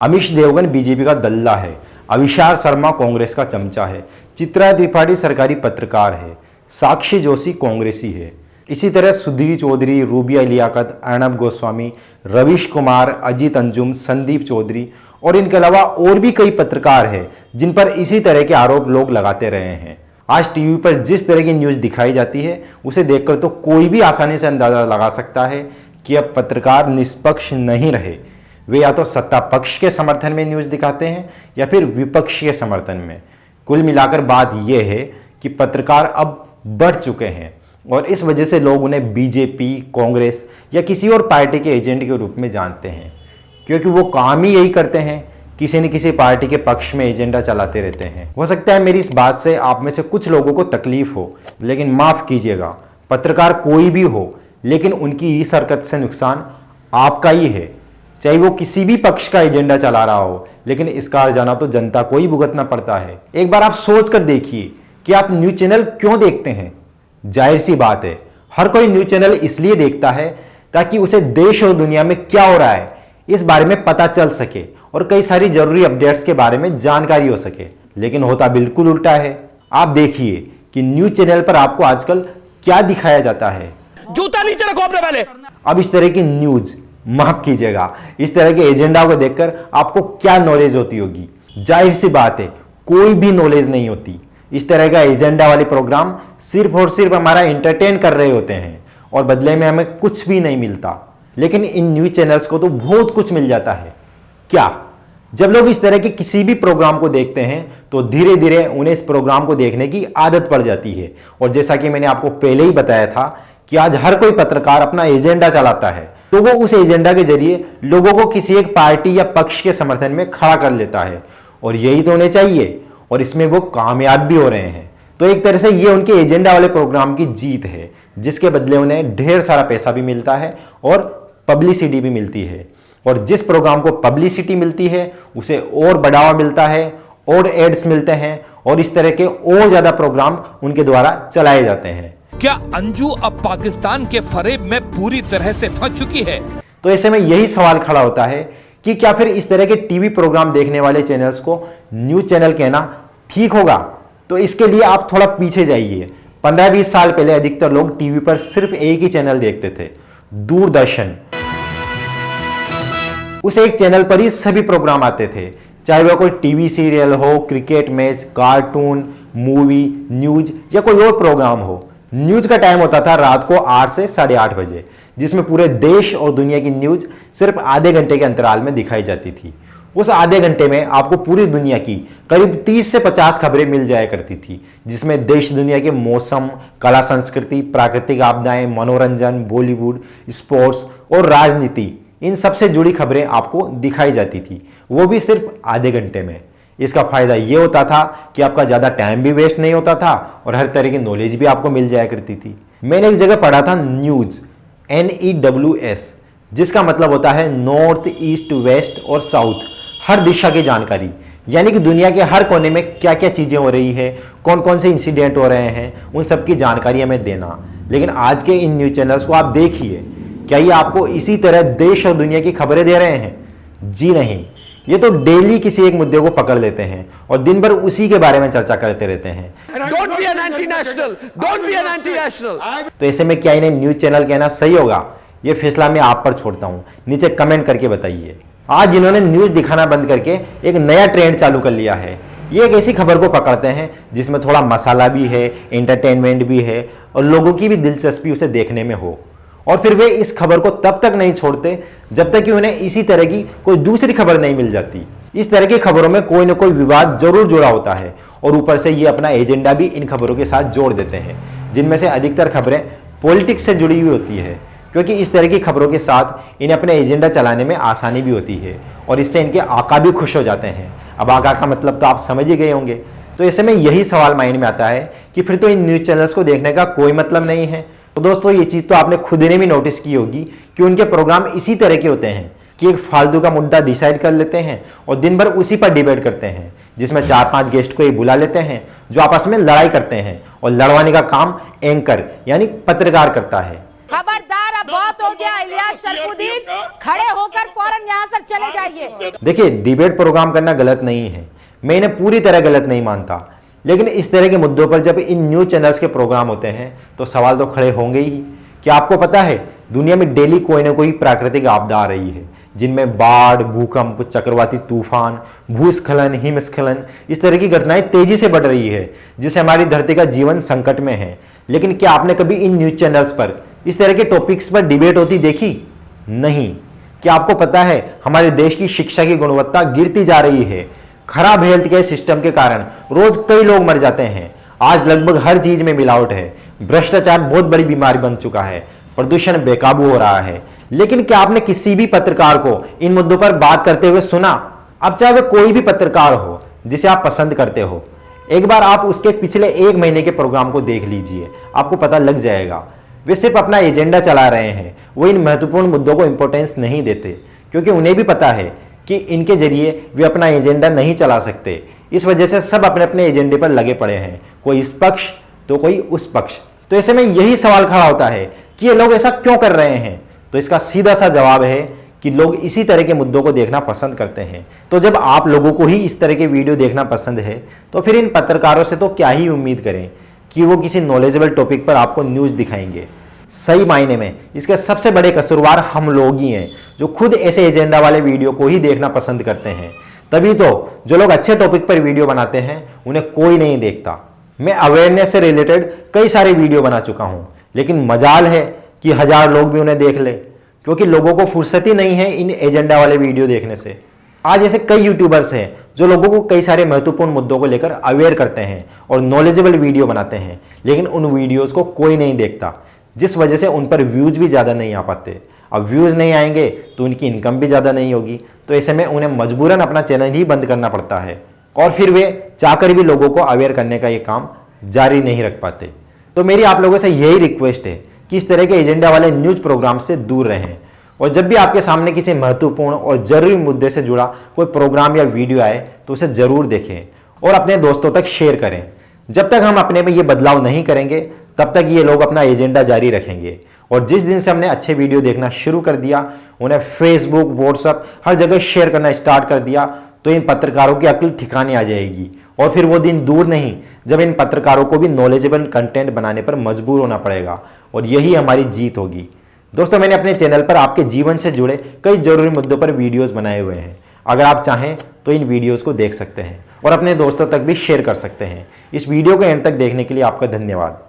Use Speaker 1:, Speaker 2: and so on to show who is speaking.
Speaker 1: Amish Devgan BJP का दल्ला है, अविशार शर्मा कांग्रेस का चमचा है, चित्रा त्रिपाठी सरकारी पत्रकार है, साक्षी जोशी कांग्रेसी है। इसी तरह सुधीर चौधरी, रूबिया लियाकत, अर्नब गोस्वामी, रवीश कुमार, अजीत अंजुम, संदीप चौधरी और इनके अलावा और भी कई पत्रकार हैं जिन पर इसी तरह के आरोप लोग लगाते रहे हैं। आज टीवी पर जिस तरह की न्यूज़ दिखाई जाती है उसे देखकर तो कोई भी आसानी से अंदाजा लगा सकता है कि अब पत्रकार निष्पक्ष नहीं रहे। वे या तो सत्ता पक्ष के समर्थन में न्यूज़ दिखाते हैं या फिर विपक्ष के समर्थन में। कुल मिलाकर बात यह है कि पत्रकार अब बढ़ चुके हैं और इस वजह से लोग उन्हें बीजेपी, कांग्रेस या किसी और पार्टी के एजेंट के रूप में जानते हैं, क्योंकि वो काम ही यही करते हैं, किसी न किसी पार्टी के पक्ष में एजेंडा चलाते रहते हैं। हो सकता है मेरी इस बात से आप में से कुछ लोगों को तकलीफ हो, लेकिन माफ़ कीजिएगा, पत्रकार कोई भी हो लेकिन उनकी इस हरकत से नुकसान आपका ही है। चाहे वो किसी भी पक्ष का एजेंडा चला रहा हो, लेकिन इसका हर्जाना तो जनता को ही भुगतना पड़ता है। एक बार आप सोच कर देखिए कि आप न्यूज चैनल क्यों देखते हैं। जाहिर सी बात है, हर कोई न्यूज चैनल इसलिए देखता है ताकि उसे देश और दुनिया में क्या हो रहा है इस बारे में पता चल सके और कई सारी जरूरी अपडेट्स के बारे में जानकारी हो सके। लेकिन होता बिल्कुल उल्टा है। आप देखिए कि न्यूज चैनल पर आपको आजकल क्या दिखाया जाता है।
Speaker 2: जूता नीचे रखो अपने पहले।
Speaker 1: अब इस तरह की न्यूज, माफ कीजिएगा, इस तरह के एजेंडा को देखकर आपको क्या नॉलेज होती होगी। जाहिर सी बात है, कोई भी नॉलेज नहीं होती। इस तरह का एजेंडा वाले प्रोग्राम सिर्फ और सिर्फ हमारा एंटरटेन कर रहे होते हैं और बदले में हमें कुछ भी नहीं मिलता। लेकिन इन न्यूज चैनल्स को तो बहुत कुछ मिल जाता है। क्या? जब लोग इस तरह के किसी भी प्रोग्राम को देखते हैं तो धीरे धीरे उन्हें इस प्रोग्राम को देखने की आदत पड़ जाती है। और जैसा कि मैंने आपको पहले ही बताया था कि आज हर कोई पत्रकार अपना एजेंडा चलाता है, तो वो उस एजेंडा के जरिए लोगों को किसी एक पार्टी या पक्ष के समर्थन में खड़ा कर लेता है। और यही तो होने चाहिए, और इसमें वो कामयाब भी हो रहे हैं। तो एक तरह से ये उनके एजेंडा वाले प्रोग्राम की जीत है, जिसके बदले उन्हें ढेर सारा पैसा भी मिलता है और पब्लिसिटी भी मिलती है। और जिस प्रोग्राम को पब्लिसिटी मिलती है उसे और बढ़ावा मिलता है और एड्स मिलते हैं और इस तरह के और ज्यादा प्रोग्राम उनके द्वारा चलाए जाते हैं।
Speaker 2: क्या अंजू अब पाकिस्तान के फरेब में पूरी तरह से फंस चुकी है?
Speaker 1: तो ऐसे में यही सवाल खड़ा होता है कि क्या फिर इस तरह के टीवी प्रोग्राम देखने वाले चैनल्स को न्यूज चैनल कहना ठीक होगा? तो इसके लिए आप थोड़ा पीछे जाइए। 15-20 साल पहले अधिकतर लोग टीवी पर सिर्फ एक ही चैनल देखते थे, दूरदर्शन। उस एक चैनल पर ही सभी प्रोग्राम आते थे, चाहे वह कोई टीवी सीरियल हो, cricket match, cartoon, movie, news या कोई और प्रोग्राम हो। न्यूज का टाइम होता था रात को 8 से 8:30 बजे, जिसमें पूरे देश और दुनिया की न्यूज सिर्फ आधे घंटे के अंतराल में दिखाई जाती थी। उस आधे घंटे में आपको पूरी दुनिया की करीब 30 से 50 खबरें मिल जाया करती थी, जिसमें देश दुनिया के मौसम, कला संस्कृति, प्राकृतिक आपदाएं, मनोरंजन, बॉलीवुड, स्पोर्ट्स और राजनीति, इन सबसे जुड़ी खबरें आपको दिखाई जाती थी, वो भी सिर्फ आधे घंटे में। इसका फायदा ये होता था कि आपका ज़्यादा टाइम भी वेस्ट नहीं होता था और हर तरह की नॉलेज भी आपको मिल जाया करती थी। मैंने एक जगह पढ़ा था न्यूज़, NEWS, जिसका मतलब होता है नॉर्थ, ईस्ट, वेस्ट और साउथ, हर दिशा की जानकारी। यानी कि दुनिया के हर कोने में क्या क्या चीज़ें हो रही है, कौन कौन से इंसिडेंट हो रहे हैं, उन सब की जानकारी हमें देना। लेकिन आज के इन न्यूज़ चैनल्स को आप देखिए, क्या ये आपको इसी तरह देश और दुनिया की खबरें दे रहे हैं? जी नहीं, ये तो डेली किसी एक मुद्दे को पकड़ लेते हैं और दिन भर उसी के बारे में चर्चा करते रहते हैं।
Speaker 2: Don't be an anti-national. Don't be an anti-national.
Speaker 1: तो ऐसे में क्या इन्हें न्यूज चैनल कहना सही होगा? ये फैसला मैं आप पर छोड़ता हूं, नीचे कमेंट करके बताइए। आज इन्होंने न्यूज दिखाना बंद करके एक नया ट्रेंड चालू कर लिया है। ये एक ऐसी खबर को पकड़ते हैं जिसमें थोड़ा मसाला भी है, एंटरटेनमेंट भी है और लोगों की भी दिलचस्पी उसे देखने में हो। और फिर वे इस खबर को तब तक नहीं छोड़ते जब तक कि उन्हें इसी तरह की कोई दूसरी खबर नहीं मिल जाती। इस तरह की खबरों में कोई ना कोई विवाद जरूर जुड़ा होता है और ऊपर से ये अपना एजेंडा भी इन खबरों के साथ जोड़ देते हैं, जिनमें से अधिकतर खबरें पॉलिटिक्स से जुड़ी हुई होती है, क्योंकि इस तरह की खबरों के साथ इन्हें अपने एजेंडा चलाने में आसानी भी होती है और इससे इनके आका भी खुश हो जाते हैं। अब आका का मतलब तो आप समझ ही गए होंगे। तो ऐसे में यही सवाल माइंड में आता है कि फिर तो इन न्यूज चैनल्स को देखने का कोई मतलब नहीं है। तो दोस्तों, ये चीज़ तो आपने खुद ने भी नोटिस की होगी कि उनके प्रोग्राम इसी तरह के होते हैं कि एक फालतू का मुद्दा डिसाइड कर लेते हैं और दिन भर उसी पर डिबेट करते हैं, जिसमें 4-5 गेस्ट को ही बुला लेते हैं जो आपस में लड़ाई करते हैं और लड़वाने का काम एंकर यानी पत्रकार करता है।
Speaker 3: खबरदार, अब बहुत हो गया। इलियास शरफुद्दीन, खड़े होकर फौरन यहाँ से चले जाइए।
Speaker 1: देखिए, डिबेट प्रोग्राम करना गलत नहीं है, मैं इन्हें पूरी तरह गलत नहीं मानता, लेकिन इस तरह के मुद्दों पर जब इन न्यूज चैनल्स के प्रोग्राम होते हैं तो सवाल तो खड़े होंगे ही। क्या आपको पता है दुनिया में डेली कोई ना कोई प्राकृतिक आपदा आ रही है, जिनमें बाढ़, भूकंप, चक्रवाती तूफान, भूस्खलन, हिमस्खलन, इस तरह की घटनाएं तेजी से बढ़ रही है, जिससे हमारी धरती का जीवन संकट में है। लेकिन क्या आपने कभी इन न्यूज चैनल्स पर इस तरह के टॉपिक्स पर डिबेट होती देखी? नहीं। क्या आपको पता है हमारे देश की शिक्षा की गुणवत्ता गिरती जा रही है? खराब हेल्थ केयर सिस्टम के कारण रोज कई लोग मर जाते हैं। आज लगभग हर चीज में मिलावट है। भ्रष्टाचार बहुत बड़ी बीमारी बन चुका है। प्रदूषण बेकाबू हो रहा है। लेकिन क्या आपने किसी भी पत्रकार को इन मुद्दों पर बात करते हुए सुना? अब चाहे वह कोई भी पत्रकार हो जिसे आप पसंद करते हो, एक बार आप उसके पिछले 1 महीने के प्रोग्राम को देख लीजिए, आपको पता लग जाएगा। वे सिर्फ अपना एजेंडा चला रहे हैं, वो इन महत्वपूर्ण मुद्दों को इंपॉर्टेंस नहीं देते, क्योंकि उन्हें भी पता है कि इनके जरिए वे अपना एजेंडा नहीं चला सकते। इस वजह से सब अपने अपने एजेंडे पर लगे पड़े हैं, कोई इस पक्ष तो कोई उस पक्ष। तो ऐसे में यही सवाल खड़ा होता है कि ये लोग ऐसा क्यों कर रहे हैं? तो इसका सीधा सा जवाब है कि लोग इसी तरह के मुद्दों को देखना पसंद करते हैं। तो जब आप लोगों को ही इस तरह के वीडियो देखना पसंद है, तो फिर इन पत्रकारों से तो क्या ही उम्मीद करें कि वो किसी नॉलेजेबल टॉपिक पर आपको न्यूज़ दिखाएंगे। सही मायने में इसके सबसे बड़े कसूरवार हम लोग ही हैं, जो खुद ऐसे एजेंडा वाले वीडियो को ही देखना पसंद करते हैं। तभी तो जो लोग अच्छे टॉपिक पर वीडियो बनाते हैं उन्हें कोई नहीं देखता। मैं अवेयरनेस से रिलेटेड कई सारे वीडियो बना चुका हूं, लेकिन मजाल है कि 1000 लोग भी उन्हें देख ले, क्योंकि लोगों को फुर्सत ही नहीं है इन एजेंडा वाले वीडियो देखने से। आज ऐसे कई यूट्यूबर्स हैं जो लोगों को कई सारे महत्वपूर्ण मुद्दों को लेकर अवेयर करते हैं और नॉलेजेबल वीडियो बनाते हैं, लेकिन उन वीडियोस को कोई नहीं देखता, जिस वजह से उन पर व्यूज भी ज़्यादा नहीं आ पाते। अब व्यूज नहीं आएंगे तो उनकी इनकम भी ज़्यादा नहीं होगी, तो ऐसे में उन्हें मजबूरन अपना चैनल ही बंद करना पड़ता है, और फिर वे चाहकर भी लोगों को अवेयर करने का ये काम जारी नहीं रख पाते। तो मेरी आप लोगों से यही रिक्वेस्ट है कि इस तरह के एजेंडा वाले न्यूज़ प्रोग्राम से दूर रहें, और जब भी आपके सामने किसी महत्वपूर्ण और जरूरी मुद्दे से जुड़ा कोई प्रोग्राम या वीडियो आए तो उसे जरूर देखें और अपने दोस्तों तक शेयर करें। जब तक हम अपने में ये बदलाव नहीं करेंगे तब तक ये लोग अपना एजेंडा जारी रखेंगे। और जिस दिन से हमने अच्छे वीडियो देखना शुरू कर दिया, उन्हें फेसबुक, व्हाट्सएप हर जगह शेयर करना स्टार्ट कर दिया, तो इन पत्रकारों की अक्ल ठिकाने आ जाएगी। और फिर वो दिन दूर नहीं जब इन पत्रकारों को भी नॉलेजेबल कंटेंट बनाने पर मजबूर होना पड़ेगा, और यही हमारी जीत होगी। दोस्तों, मैंने अपने चैनल पर आपके जीवन से जुड़े कई जरूरी मुद्दों पर वीडियोस बनाए हुए हैं। अगर आप चाहें तो इन वीडियोस को देख सकते हैं और अपने दोस्तों तक भी शेयर कर सकते हैं। इस वीडियो को एंड तक देखने के लिए आपका धन्यवाद।